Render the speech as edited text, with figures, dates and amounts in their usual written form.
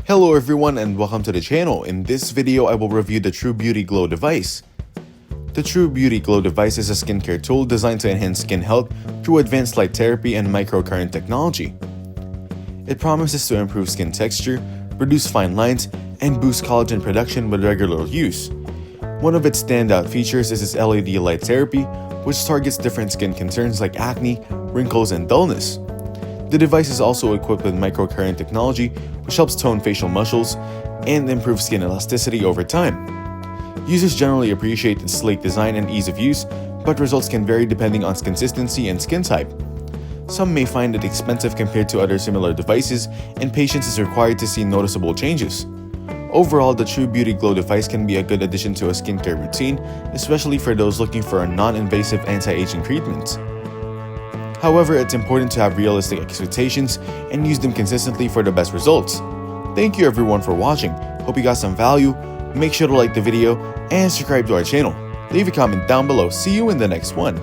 Hello everyone and welcome to the channel. In this video, I will review the True Beauty Glow device. The True Beauty Glow device is a skincare tool designed to enhance skin health through advanced light therapy and microcurrent technology. It promises to improve skin texture, reduce fine lines, and boost collagen production with regular use. One of its standout features is its LED light therapy, which targets different skin concerns like acne, wrinkles, and dullness. The device is also equipped with microcurrent technology, which helps tone facial muscles and improve skin elasticity over time. Users generally appreciate its sleek design and ease of use, but results can vary depending on consistency and skin type. Some may find it expensive compared to other similar devices, and patience is required to see noticeable changes. Overall, the True Beauty Glow device can be a good addition to a skincare routine, especially for those looking for a non-invasive anti-aging treatment. However, it's important to have realistic expectations and use them consistently for the best results. Thank you everyone for watching. Hope you got some value. Make sure to like the video and subscribe to our channel. Leave a comment down below. See you in the next one.